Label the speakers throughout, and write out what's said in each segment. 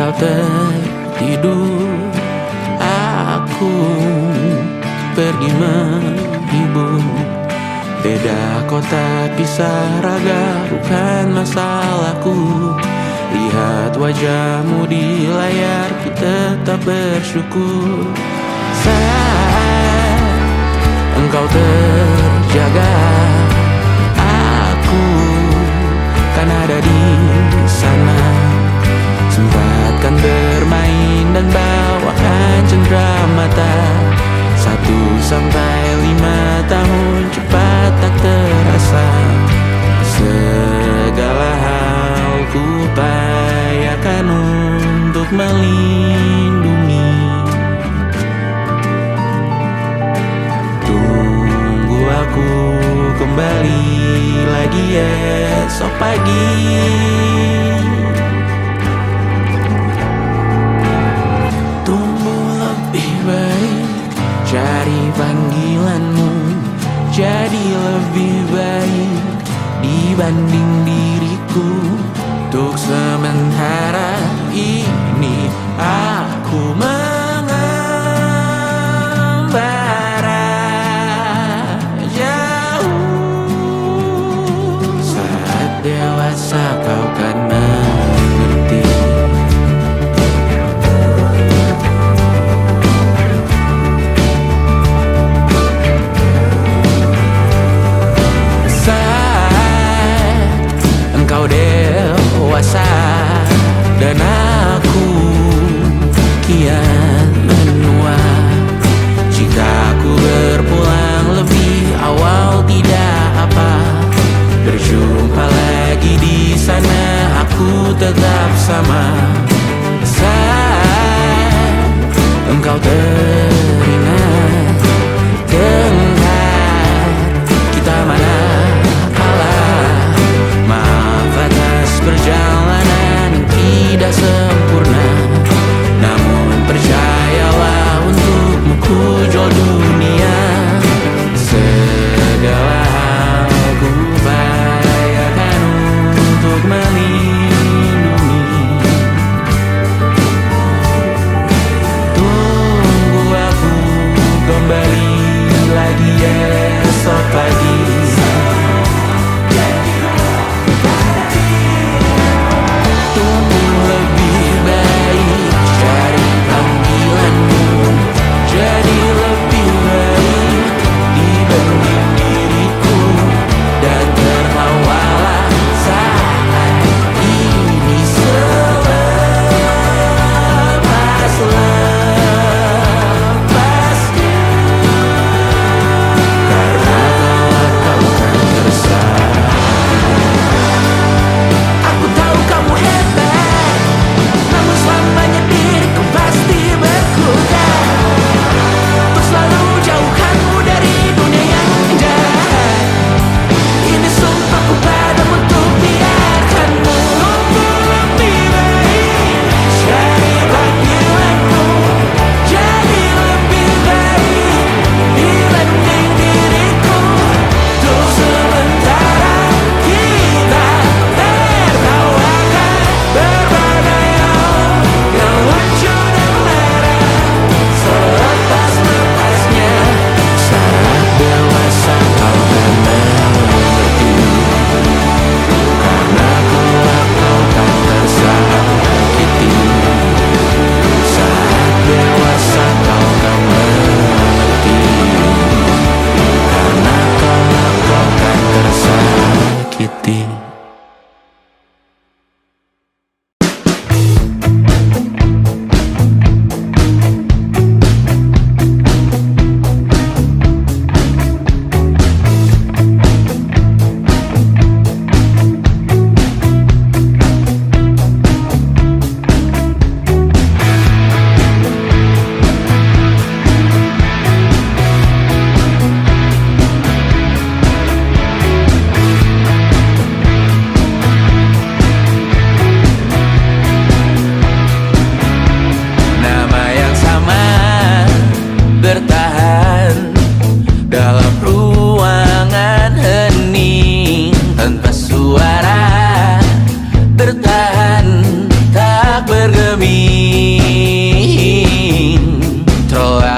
Speaker 1: kau tertidur, aku pergi menghibur. Beda kota pisah raga bukan masalahku. Lihat wajahmu di layar, ku tetap bersyukur. Saat engkau terjaga, aku kan ada di sana. Sempatkan bermain dan bawakan cendera mata. 1-5 tahun cepat tak terasa. Segala hal ku upayakan untuk melindungi. Tunggu aku kembali lagi esok pagi. Tumbuh lebih baik, cari panggilanmu, jadi lebih baik dibanding diriku. Untuk sementara ini aku mengembara jauh. Saat dewasa kau kan mengerti. Engkau dewasa dan aku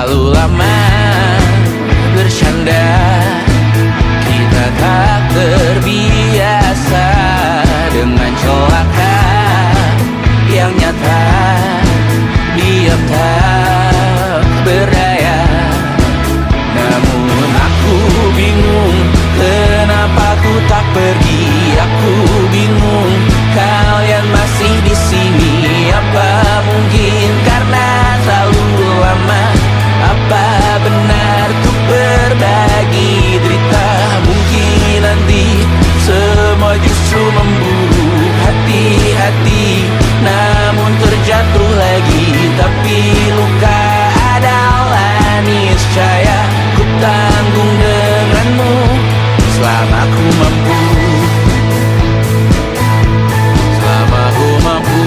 Speaker 1: terlalu lama bercanda. Kita tak terbiasa dengan celaka yang nyata. Diam tak berdaya, namun aku bingung kenapa ku tak pergi. Aku bingung kalian masih di sini. Apa mungkin karena terlalu lama? Apa benar ku berbagi derita? Mungkin nanti semua justru memburu hati-hati, namun terjatuh lagi. Tapi luka adalah niscaya ku tanggung denganmu selama ku mampu. Selama ku mampu.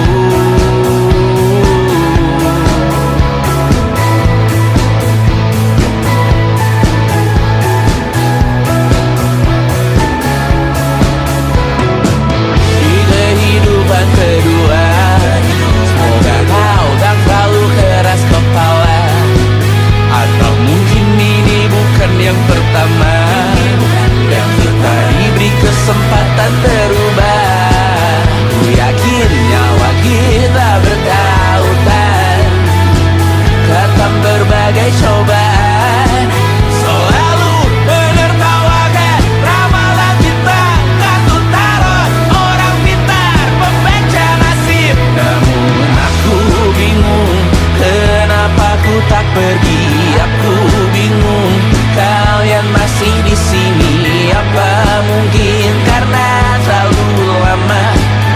Speaker 1: Di kehidupan kedua, semoga kau tak terlalu keras kepala. Atau mungkin ini bukan yang pertama yang kita diberi kesempatan berubah. Ku yakin nyawa kita bertautan, datang berbagai cobaan. Selalu menertawakan ramalan kita, kartu tarot orang pintar pembaca nasib. Namun aku bingung kenapa ku tak pergi. Aku bingung kalian masih di sini. Apa mungkin karena terlalu lama?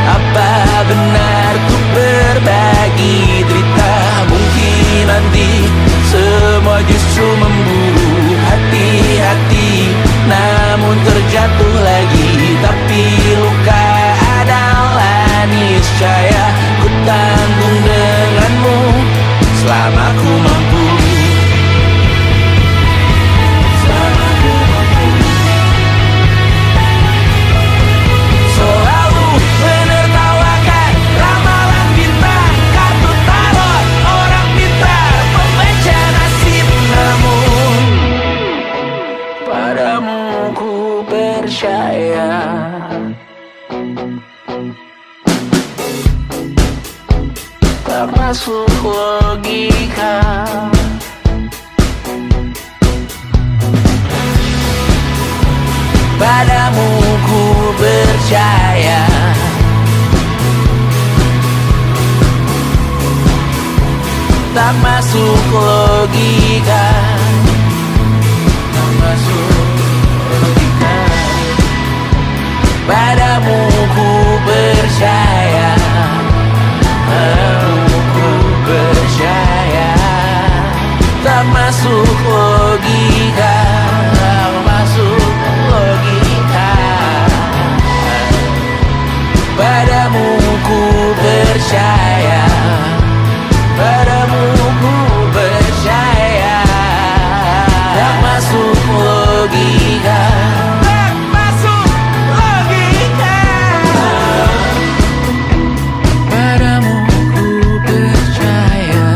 Speaker 1: Apa benar ku berbagi derita? Mungkin nanti semua justru memburu hati-hati, namun terjatuh lagi. Tapi luka adalah niscaya ku tanggung denganmu selama ku mampu. Selama ku mampu. Selalu menertawakan ramalan bintang, kartu tarot orang pintar pembaca nasib. Namun padamu ku percaya. Tak masuk logika. Padamu ku percaya. Tak masuk logika. Tak masuk logika. Padamu ku percaya. Padamu ku percaya. Tak masuk logika. Tak masuk logika. Padamu ku percaya. Padamu ku percaya. Tak masuk logika. Tak masuk logika. Padamu ku percaya.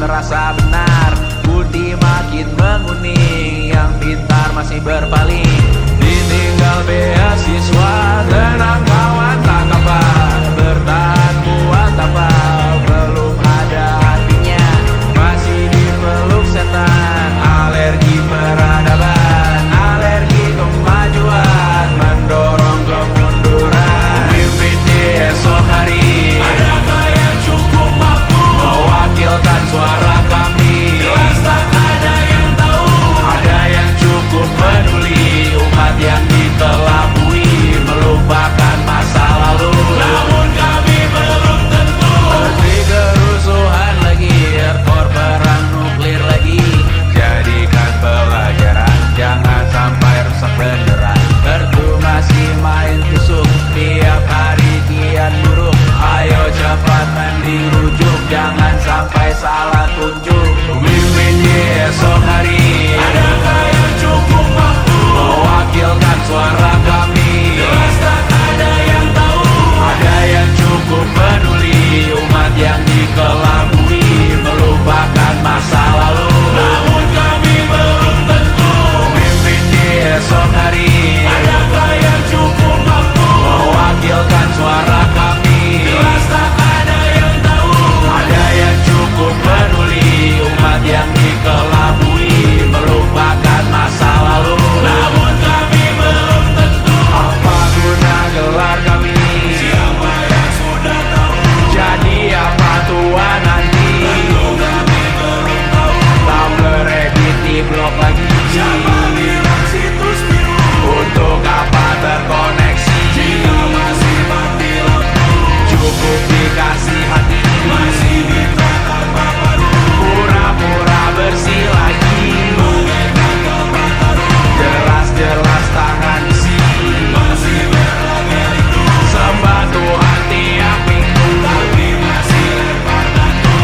Speaker 2: terasa benar. Putih makin menguning, yang pintar masih berpaling. Ditinggal beasiswa, tenang kawan tak kabar. Bertahan buat apa, belum ada artinya. Masih dipeluk setan, alergi peradaban, alergi kemajuan, mendorong kemunduran. Mimpin di esok hari, adakah yang cukup mampu mewakilkan suara kami? Jelas tak ada yang tahu. Ada yang cukup peduli, umat yang dikelabui, melupakan masa lalu. Namun kami belum tentu. Seperti kerusuhan lagi, erkor perang nuklir lagi. Jadikan pelajaran, jangan sampai rusak beneran. Ertu masih main tusuk, tiap hari kian buruk. Ayo cepat mending rujuk, jangan sampai salah tunjuk. Mimpin di esok hari, adakah yang cukup mampu mewakilkan suara kami? Jelas tak ada yang tahu. Ada yang cukup peduli, umat yang dikelabui, melupakan masa lalu. Namun kami belum tentu. Mimpin di esok hari, adakah yang cukup mampu mewakilkan suara kami? Jelas tak ada yang tahu. Ada yang cukup peduli, umat yang dikelabui, melupakan masa lalu. Namun kami belum tentu. Apa guna gelar kami? Siapa yang sudah tahu? Jadi apa tua nanti? Tentu kami belum tahu. Tak beredit di blog lagi. Siapa bilang situs biru? Untuk apa terkoneksi? Jika masih mati lampu, cukup dikasih hati. Masih minta tanpa padu, pura-pura bersih lagi. Mengekan keempat taruh, jelas-jelas tangan isi. Masih berlagak itu, sembah Tuhan tiap minggu, tapi masih lempar batu.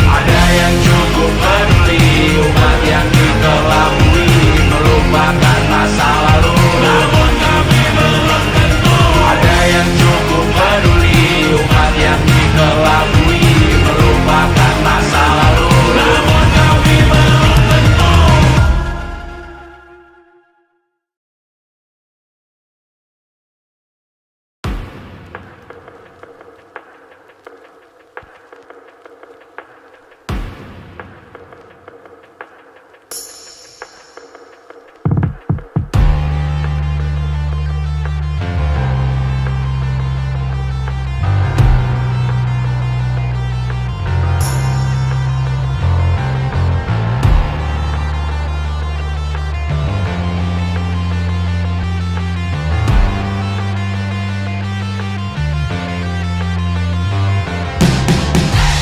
Speaker 2: Ada yang cukup peduli, umat yang dikelabui, melupakan masa lalu. Namun kami belum tentu. Ada yang cukup peduli, umat yang dikelabui, melupakan masa lalu. Namun kami belum tentu.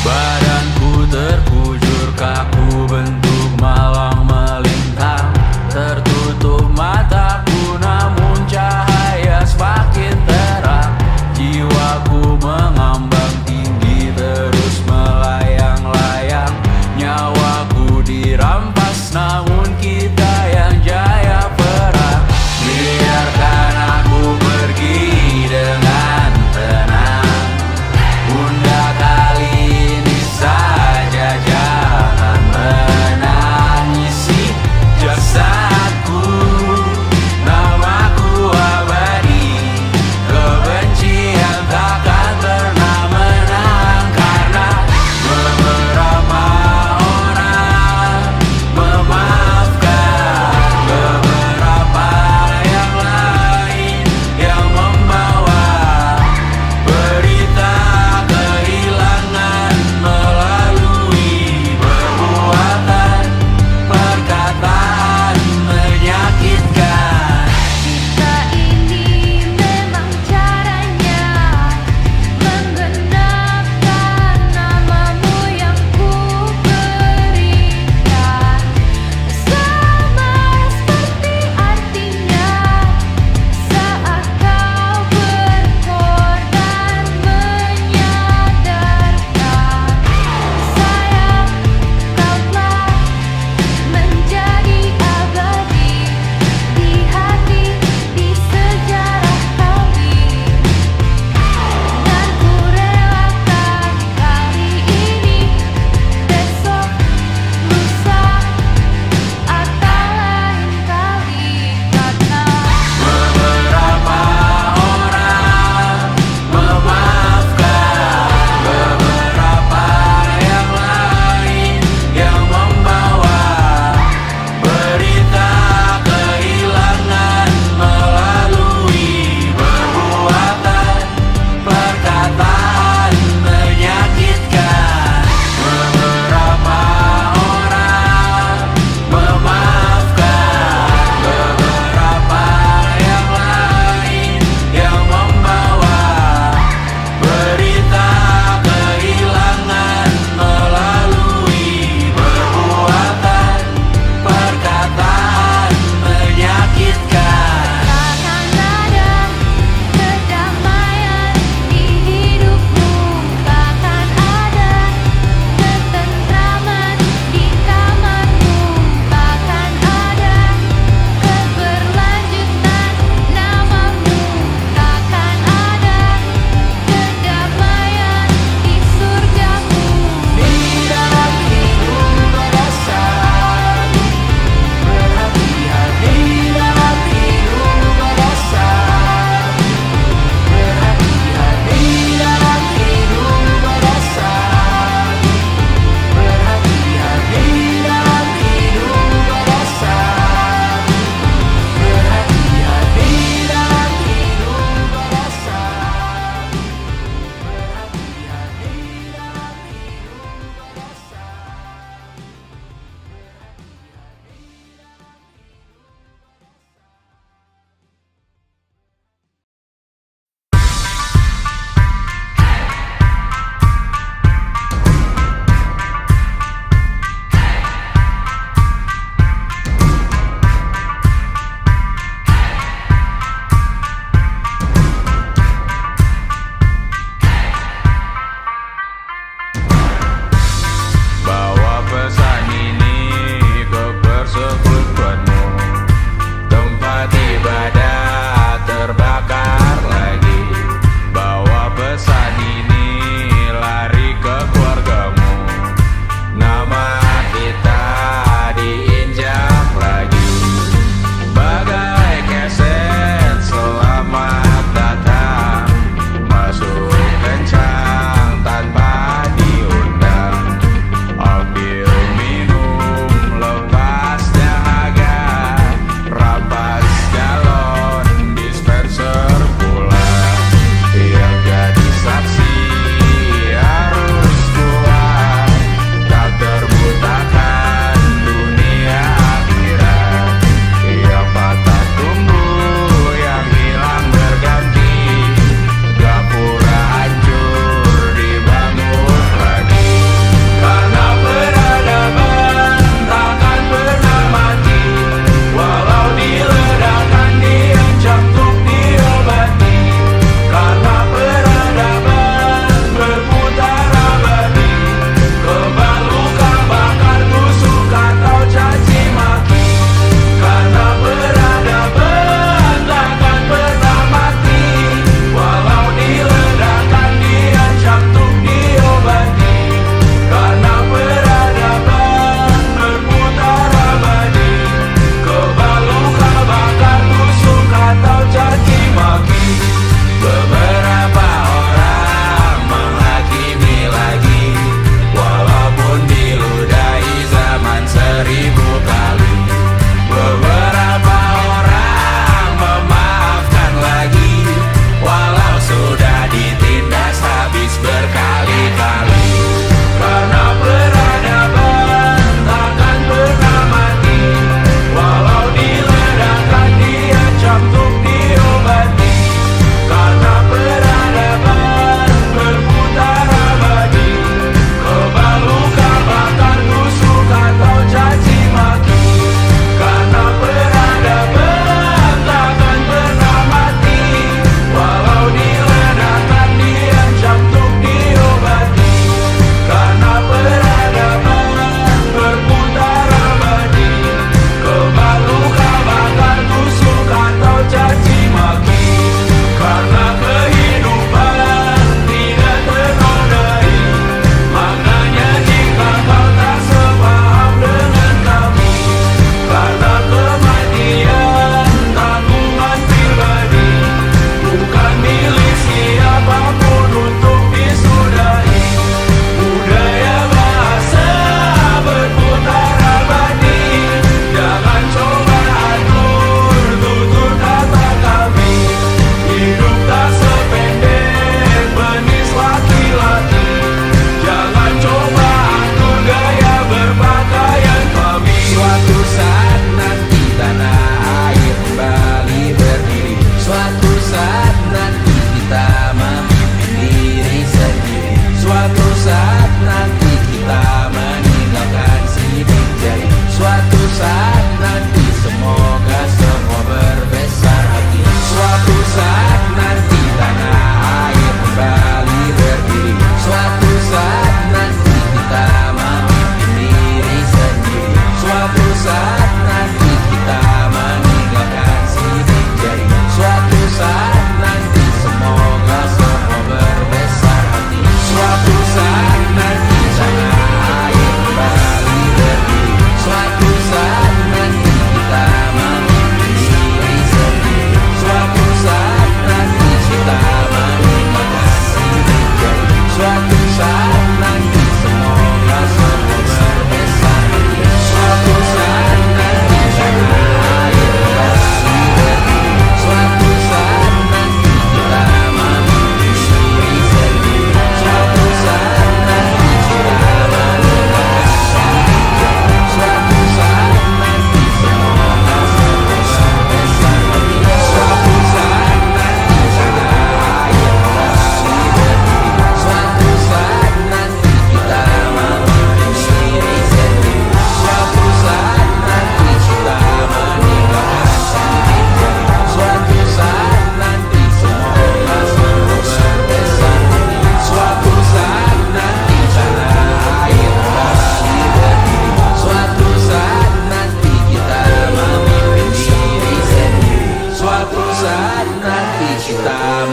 Speaker 2: Badanku terkujur kaku, bentuk malang melintang. Tertutup mataku, namun cahaya semakin terang. Jiwaku mengambang tinggi, terus melayang-layang. Nyawaku dirampas, namun kita yang jaya perang. Biarkan aku pergi dengan tenang. Bunda kali ini saja jangan menangisi jasadku. Namaku abadi, kebencian takkan pernah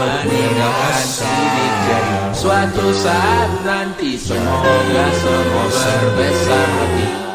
Speaker 2: meninggalkan sidik jari. Suatu saat nanti semoga semua berbesar hati.